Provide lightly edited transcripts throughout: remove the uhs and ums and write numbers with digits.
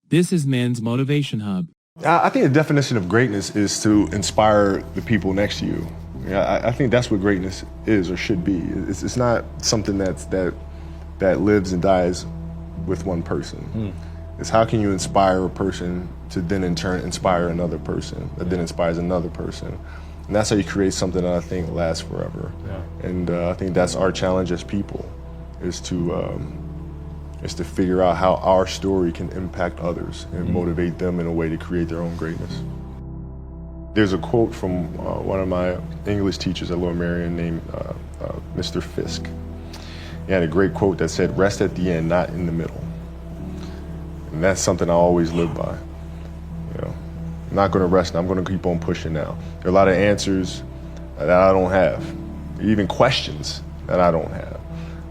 This is Men's Motivation Hub. I think the definition of greatness is to inspire the people next to you. I think that's what greatness is or should be. It's not something that lives and dies with one person. It's how can you inspire a person to then in turn inspire another person that then inspires another person. And that's how you create something that I think lasts forever. Yeah. And I think that's our challenge as people, is to figure out how our story can impact others and motivate them in a way to create their own greatness. There's a quote from one of my English teachers at Lower Merion named Mr. Fisk. He had a great quote that said, "Rest at the end, not in the middle." And that's something I always live by. You know, I'm not gonna rest, I'm gonna keep on pushing now. There are a lot of answers that I don't have, even questions that I don't have.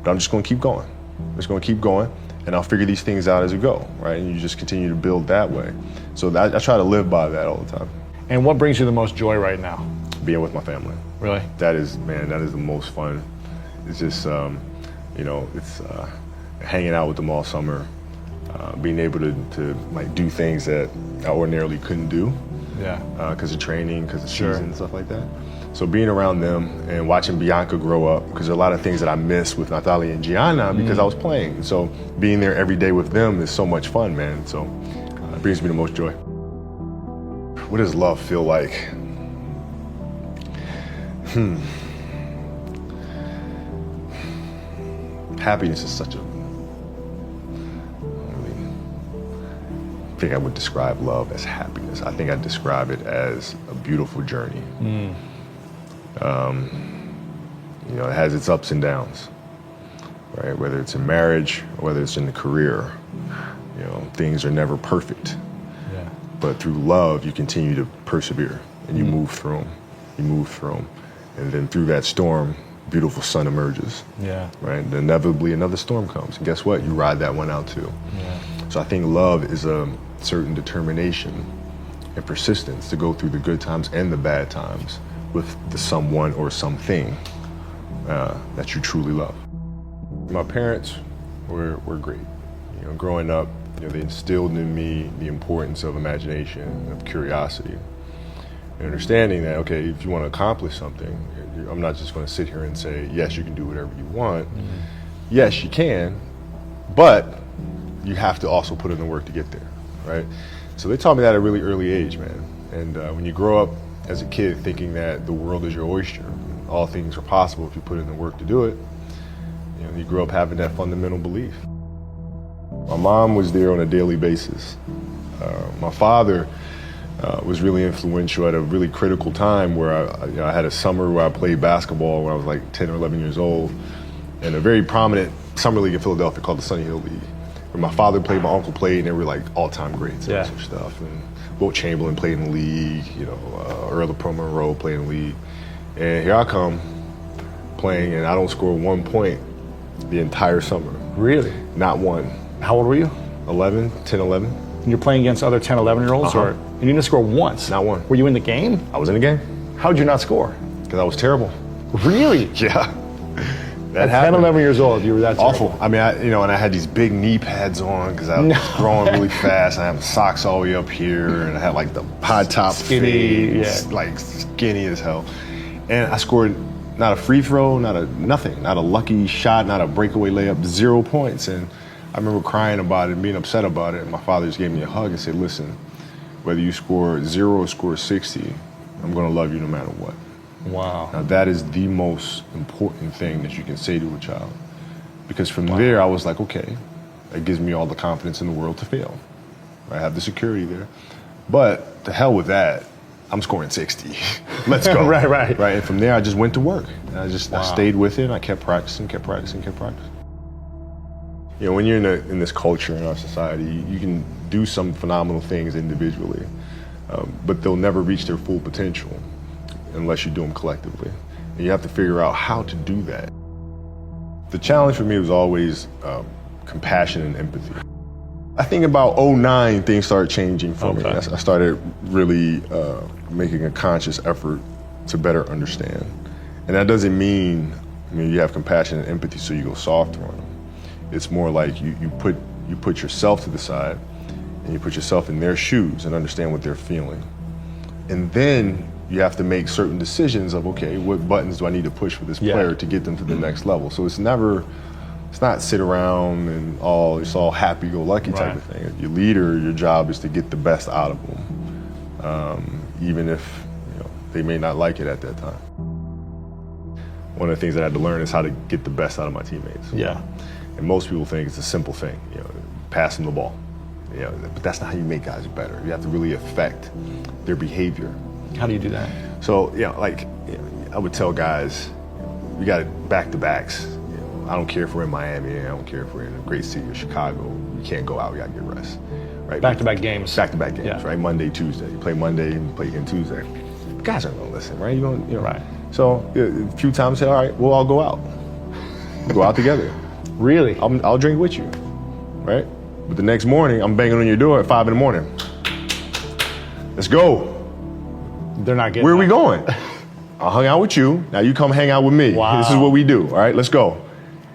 But I'm just gonna keep going. I'm just gonna keep going, and I'll figure these things out as we go, right? And you just continue to build that way. So I try to live by that all the time. And what brings you the most joy right now? Being with my family. Really? That is the most fun. It's just, it's hanging out with them all summer, being able to like do things that I ordinarily couldn't do. Yeah. Because of training, because of season and stuff like that. So being around them and watching Bianca grow up, because there are a lot of things that I miss with Natalia and Gianna because I was playing. So being there every day with them is so much fun, man. So it brings me the most joy. What does love feel like? Happiness is such a... I think I would describe love as happiness. I think I'd describe it as a beautiful journey. It has its ups and downs, right? Whether it's in marriage or whether it's in the career, things are never perfect. Yeah. But through love, you continue to persevere and you move through them. You move through them. And then through that storm, beautiful sun emerges. Yeah. Right? And inevitably another storm comes. And guess what? You ride that one out too. Yeah. So I think love is a certain determination and persistence to go through the good times and the bad times with the someone or something that you truly love. My parents were great. Growing up, they instilled in me the importance of imagination, of curiosity, and understanding that, okay, if you want to accomplish something, I'm not just going to sit here and say, yes, you can do whatever you want. Yes, you can, but you have to also put in the work to get there, right? So they taught me that at a really early age, man. And when you grow up as a kid thinking that the world is your oyster, all things are possible if you put in the work to do it, you grow up having that fundamental belief. My mom was there on a daily basis. My father was really influential at a really critical time where I had a summer where I played basketball when I was like 10 or 11 years old, in a very prominent summer league in Philadelphia called the Sunny Hill League, where my father played, my uncle played, and they were like all-time greats and some stuff. And Wilt Chamberlain played in the league, Earl of Pro Monroe played in the league. And here I come playing, and I don't score 1 point the entire summer. Really? Not one. How old were you? 11, 10, 11. And you're playing against other 10, 11-year-olds? Or you didn't score once? Not one. Were you in the game? I was in the game. How'd you not score? Because I was terrible. Really? Yeah. At 10, 11 years old, you were that terrible. Awful. I mean, and I had these big knee pads on because I was growing really fast. I had socks all the way up here, and I had like the high top fades, like skinny as hell. And I scored not a free throw, nothing, not a lucky shot, not a breakaway layup, 0 points. And I remember crying about it and being upset about it. And my father just gave me a hug and said, listen, whether you score 0 or score 60, I'm gonna love you no matter what. Wow. Now that is the most important thing that you can say to a child. Because from there, I was like, okay, that gives me all the confidence in the world to fail. I have the security there. But to hell with that, I'm scoring 60. Let's go. Right. And from there, I just went to work. And I stayed with it, and I kept practicing. When you're in this culture in our society, you can do some phenomenal things individually, but they'll never reach their full potential unless you do them collectively. And you have to figure out how to do that. The challenge for me was always compassion and empathy. I think about 2009, things started changing for me. I started really making a conscious effort to better understand. And that doesn't mean, you have compassion and empathy so you go softer on them. It's more like you put yourself to the side and you put yourself in their shoes and understand what they're feeling. And then you have to make certain decisions of, okay, what buttons do I need to push for this player to get them to the next level? So it's not sit around and it's all happy-go-lucky type of thing. Your leader, your job is to get the best out of them, even if they may not like it at that time. One of the things that I had to learn is how to get the best out of my teammates. Yeah. And most people think it's a simple thing, pass them the ball. But that's not how you make guys better. You have to really affect their behavior. How do you do that? So, I would tell guys, we got back-to-backs. I don't care if we're in Miami, I don't care if we're in a great city of Chicago. We can't go out, we got to get rest. Right? Back-to-back games. Back-to-back games, right? Monday, Tuesday. You play Monday and you play again Tuesday. Guys aren't going to listen, right? Right. So a few times I say, all right, we'll all go out. We'll go out together. Really? I'll drink with you, right? But the next morning, I'm banging on your door at 5 a.m. Let's go. They're not getting Where are we going? I hung out with you. Now you come hang out with me. Wow. This is what we do. All right, let's go.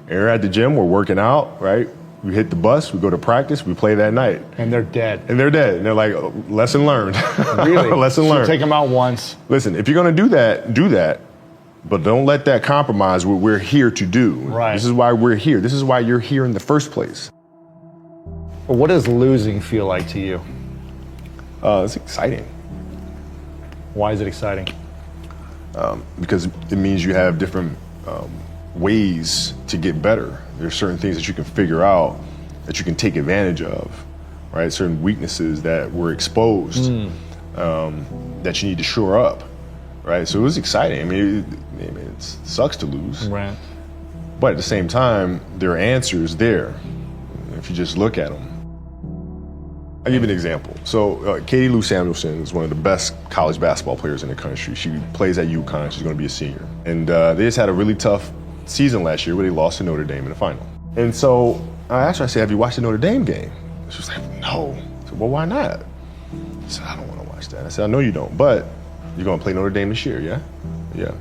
And we're at the gym. We're working out, right? We hit the bus. We go to practice. We play that night. And they're dead. And they're dead. And they're like, lesson learned. Really? Lesson learned. So take them out once. Listen, if you're going to do that. But don't let that compromise what we're here to do. Right. This is why we're here. This is why you're here in the first place. What does losing feel like to you? It's exciting. Why is it exciting? Because it means you have different ways to get better. There's certain things that you can figure out that you can take advantage of, right? Certain weaknesses that were exposed that you need to shore up, right? So it was exciting. I mean, it sucks to lose. Right. But at the same time, there are answers there if you just look at them. I'll give you an example. So Katie Lou Samuelson is one of the best college basketball players in the country. She plays at UConn. She's going to be a senior. And they just had a really tough season last year where they lost to Notre Dame in the final. And so I asked her, I said, have you watched the Notre Dame game? She was like, no. I said, well, why not? I said, I don't want to watch that. I said, I know you don't, but you're going to play Notre Dame this year, yeah? Yeah.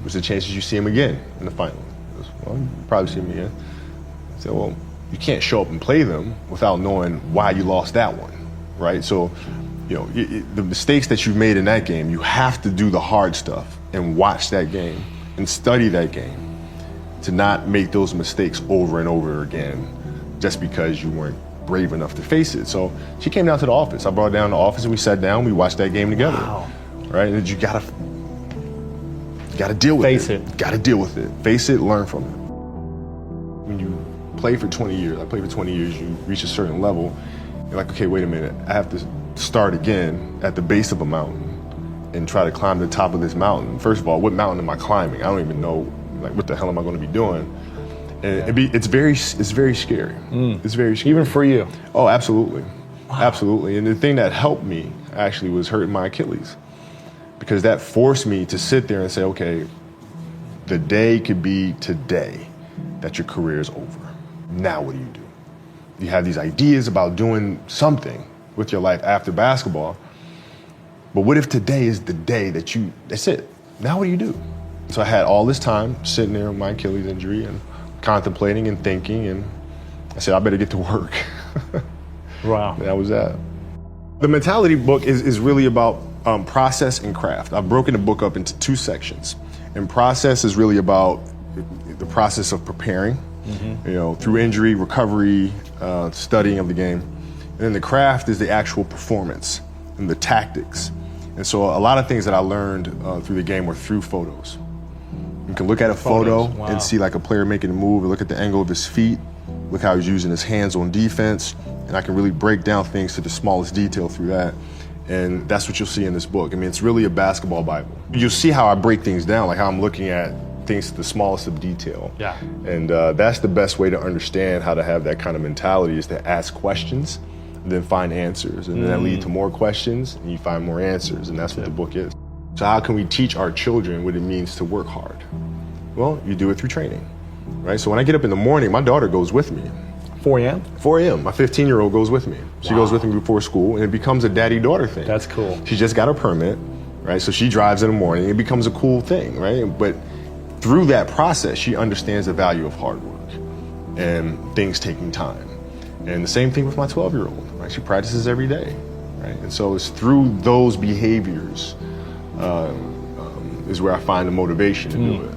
What's the chances you see him again in the final? Goes, well, you probably see him again. I said, well, you can't show up and play them without knowing why you lost that one, right? So, the mistakes that you've made in that game, you have to do the hard stuff and watch that game and study that game to not make those mistakes over and over again just because you weren't brave enough to face it. So she came down to the office. I brought her down to the office and we sat down, we watched that game together. Wow. Right? And you gotta deal with it. Face it. Gotta deal with it. Face it, learn from it. When you play for 20 years, I played for 20 years, you reach a certain level, you're like, okay, wait a minute, I have to start again at the base of a mountain and try to climb the top of this mountain. First of all, what mountain am I climbing? I don't even know, what the hell am I gonna be doing? And it's very scary. It's very scary. Even for you? Oh, absolutely. Wow. Absolutely. And the thing that helped me actually was hurting my Achilles, because that forced me to sit there and say, okay, the day could be today that your career is over. Now what do? You have these ideas about doing something with your life after basketball, but what if today is the day that's it? Now what do you do? So I had all this time sitting there with my Achilles injury and contemplating and thinking, and I said, I better get to work. Wow. And that was that. The mentality book is really about process and craft. I've broken the book up into two sections. And process is really about the process of preparing, through injury, recovery, studying of the game. And then the craft is the actual performance and the tactics. And so a lot of things that I learned through the game were through photos. You can look at a photo and see like a player making a move, and look at the angle of his feet, look how he's using his hands on defense, and I can really break down things to the smallest detail through that. And that's what you'll see in this book. I mean, it's really a basketball Bible. You'll see how I break things down, like how I'm looking at things to the smallest of detail. Yeah. And that's the best way to understand how to have that kind of mentality, is to ask questions, and then find answers. And then that leads to more questions, and you find more answers. And that's what the book is. So how can we teach our children what it means to work hard? Well, you do it through training, right? So when I get up in the morning, my daughter goes with me. 4 a.m.? 4 a.m. My 15-year-old goes with me. She goes with me before school, and it becomes a daddy-daughter thing. That's cool. She just got her permit, right? So she drives in the morning. It becomes a cool thing, right? But through that process, she understands the value of hard work and things taking time. And the same thing with my 12-year-old. right? She practices every day, right? And so it's through those behaviors is where I find the motivation to do it.